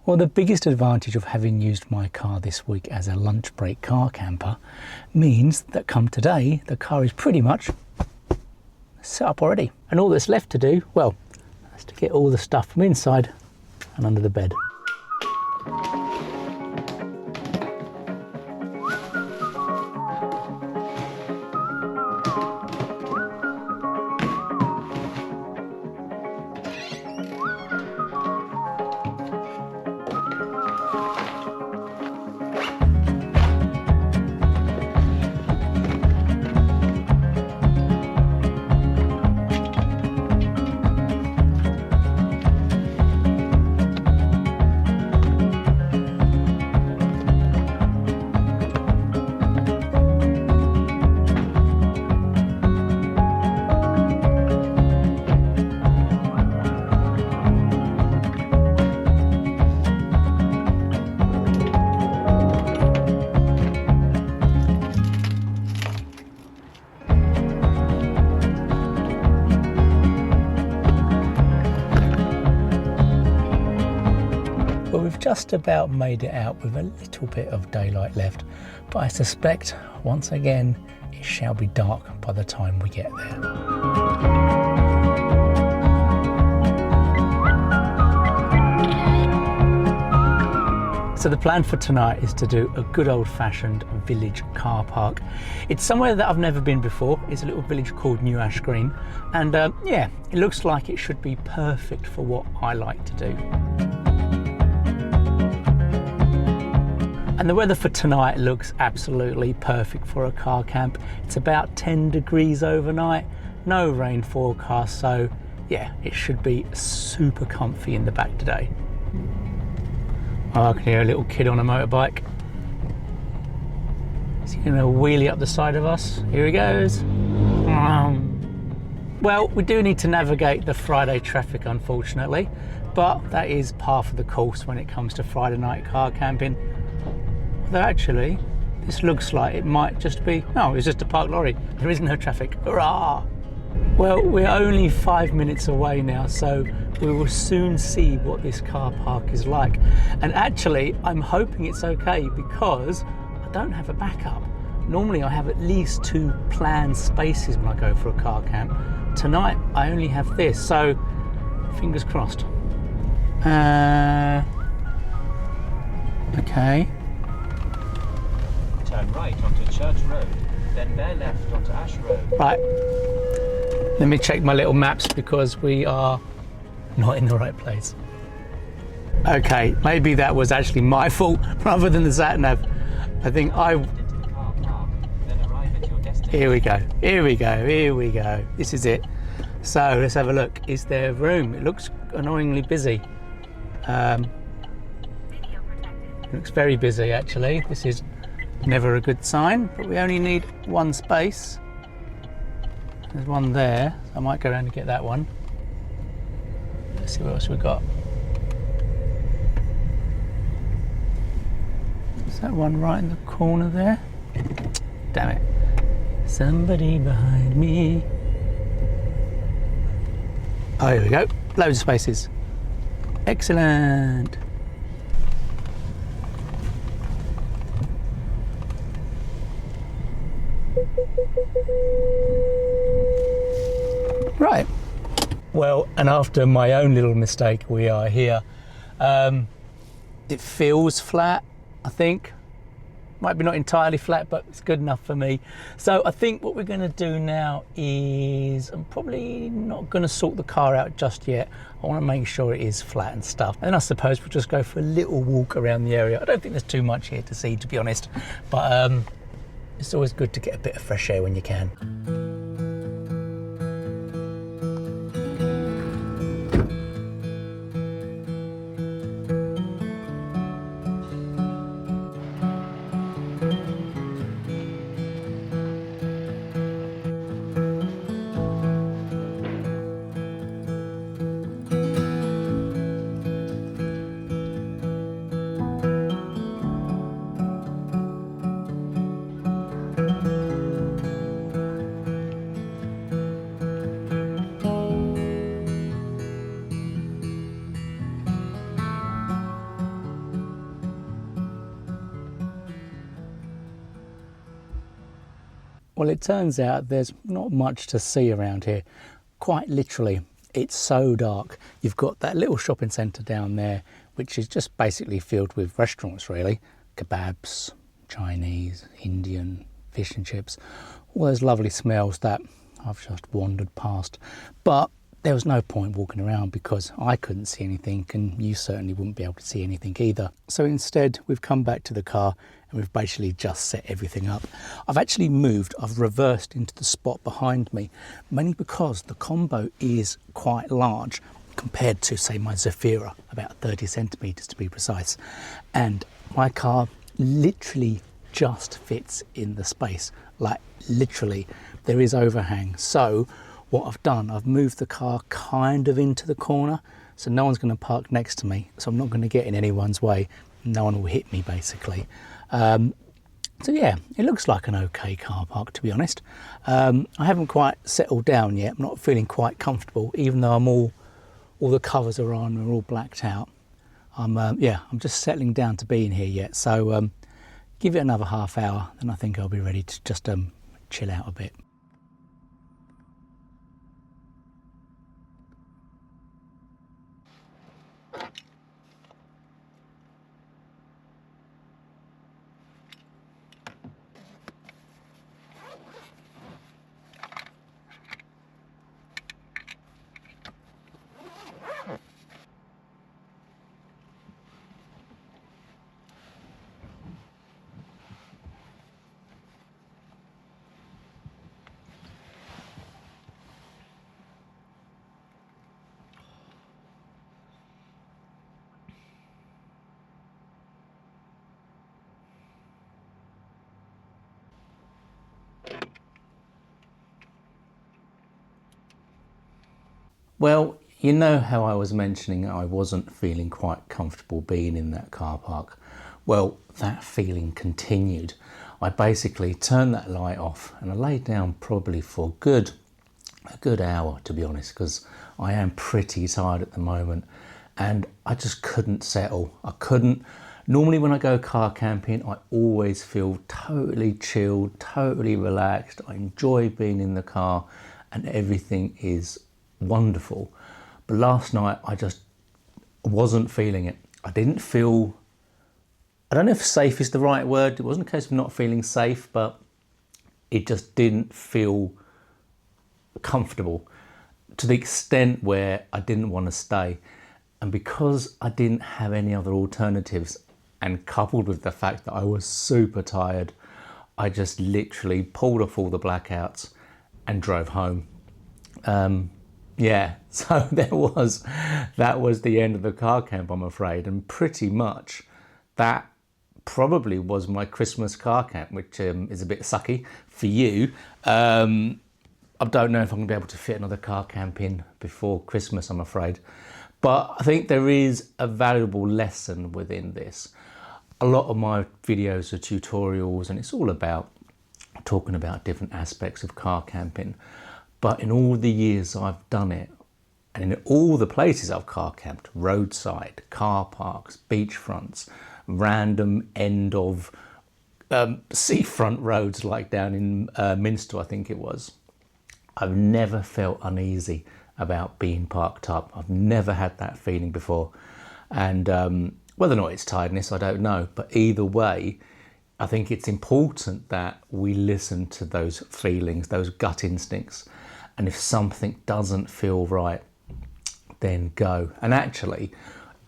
Well, the biggest advantage of having used my car this week as a lunch break car camper means that come today, the car is pretty much set up already. And all that's left to do, well, is to get all the stuff from inside and under the bed. Well, we've just about made it out with a little bit of daylight left, but I suspect once again it shall be dark by the time we get there. So the plan for tonight is to do a good old-fashioned village car park. It's somewhere that I've never been before. It's a little village called New Ash Green, and yeah, it looks like it should be perfect for what I like to do. And the weather for tonight looks absolutely perfect for a car camp. It's about 10 degrees overnight, no rain forecast, so yeah, it should be super comfy in the back today. Oh, I can hear a little kid on a motorbike. Is he going to wheelie up the side of us? Here he goes. Well, we do need to navigate the Friday traffic, unfortunately, but that is par for the course when it comes to Friday night car camping. Although actually, this looks like it might just be, no, it's just a parked lorry. There is no traffic. Hurrah! Well, we're only 5 minutes away now, so we will soon see what this car park is like. And actually, I'm hoping it's okay because I don't have a backup. Normally I have at least 2 planned spaces when I go for a car camp. Tonight, I only have this, so fingers crossed. Okay. Turn right onto Church Road, then bear left onto Ash Road. Right, let me check my little maps because we are not in the right place. Okay, maybe that was actually my fault rather than the sat-nav. I think Here we go, here we go, here we go. This is it. So let's have a look. Is there room? It looks annoyingly busy. It looks very busy actually. This is never a good sign, but we only need 1 space. There's one there, so I might go around and get that one. Let's see what else we've got. Is that one right in the corner there? Damn it. Somebody behind me. Oh, here we go. Loads of spaces. Excellent. Right. Well, and after my own little mistake, we are here. It feels flat, I think. Might be not entirely flat, but it's good enough for me. So I think what we're going to do now is, I'm probably not going to sort the car out just yet. I want to make sure it is flat and stuff. And I suppose we'll just go for a little walk around the area. I don't think there's too much here to see, to be honest. But it's always good to get a bit of fresh air when you can. Well, it turns out there's not much to see around here. Quite literally, it's so dark. You've got that little shopping centre down there, which is just basically filled with restaurants, really. Kebabs, Chinese, Indian, fish and chips, all those lovely smells that I've just wandered past. But there was no point walking around because I couldn't see anything, and you certainly wouldn't be able to see anything either. So instead, we've come back to the car and we've basically just set everything up. I've actually I've reversed into the spot behind me, mainly because the combo is quite large compared to, say, my Zafira, about 30 centimetres to be precise. And my car literally just fits in the space, like literally. There is overhang. So what I've done, I've moved the car kind of into the corner, so no one's going to park next to me, so I'm not going to get in anyone's way. No one will hit me, basically. So yeah, it looks like an okay car park, to be honest. I haven't quite settled down yet. I'm not feeling quite comfortable, even though all the covers are on and we're all blacked out. I'm just settling down to be in here yet. So give it another half hour, then I think I'll be ready to just chill out a bit. Well, you know how I was mentioning I wasn't feeling quite comfortable being in that car park? Well, that feeling continued. I basically turned that light off and I laid down probably for a good hour, to be honest, because I am pretty tired at the moment and I just couldn't settle. I couldn't. Normally when I go car camping, I always feel totally chilled, totally relaxed. I enjoy being in the car and everything is wonderful. But last night I just wasn't feeling it. I didn't feel, I don't know if safe is the right word. It wasn't a case of not feeling safe, but it just didn't feel comfortable to the extent where I didn't want to stay. And because I didn't have any other alternatives, and coupled with the fact that I was super tired, I just literally pulled off all the blackouts and drove home. Yeah, so that was the end of the car camp, I'm afraid, and pretty much that probably was my Christmas car camp, which is a bit sucky for you. I don't know if I'm going to be able to fit another car camp in before Christmas, I'm afraid. But I think there is a valuable lesson within this. A lot of my videos are tutorials and it's all about talking about different aspects of car camping. But in all the years I've done it, and in all the places I've car camped, roadside, car parks, beachfronts, random end of seafront roads like down in Minster, I think it was, I've never felt uneasy about being parked up. I've never had that feeling before. And whether or not it's tiredness, I don't know. But either way, I think it's important that we listen to those feelings, those gut instincts. And if something doesn't feel right, then go. And actually,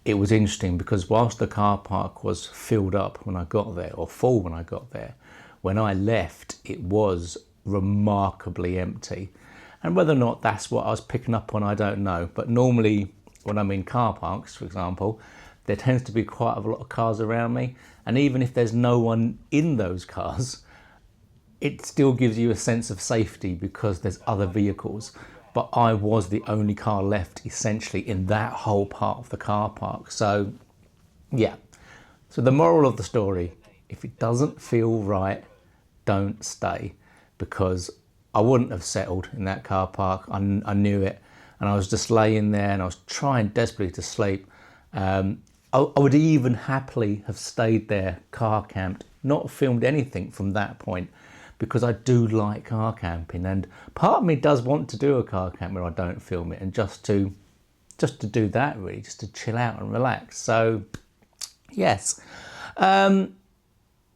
it was interesting because whilst the car park was filled up when I got there, or full when I got there, when I left, it was remarkably empty. And whether or not that's what I was picking up on, I don't know. But normally, when I'm in car parks, for example, there tends to be quite a lot of cars around me. And even if there's no one in those cars, it still gives you a sense of safety because there's other vehicles. But I was the only car left essentially in that whole part of the car park. So yeah, so the moral of the story, if it doesn't feel right, don't stay, because I wouldn't have settled in that car park. I knew it, and I was just laying there and I was trying desperately to sleep. I would even happily have stayed there, car camped, not filmed anything from that point. because I do like car camping, and part of me does want to do a car camp where I don't film it, and just to do that, really, just to chill out and relax. So yes, so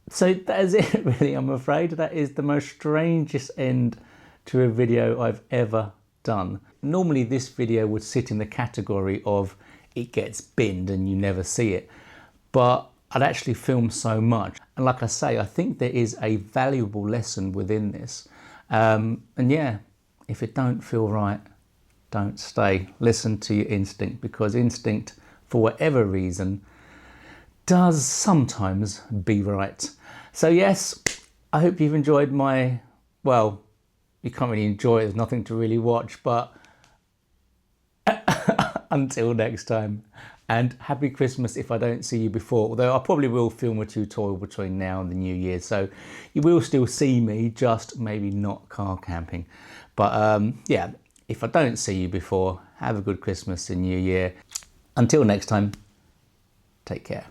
that is it really. I'm afraid that is the most strangest end to a video I've ever done. Normally this video would sit in the category of it gets binned and you never see it, but I'd actually filmed so much, and like I say, I think there is a valuable lesson within this, and yeah, if it don't feel right, don't stay. Listen to your instinct, because instinct, for whatever reason, does sometimes be right. So yes, I hope you've enjoyed my, well, you can't really enjoy it, there's nothing to really watch, but until next time, and happy Christmas if I don't see you before, although I probably will film a tutorial between now and the New Year, so you will still see me, just maybe not car camping. But yeah, if I don't see you before, have a good Christmas and New Year. Until next time, take care.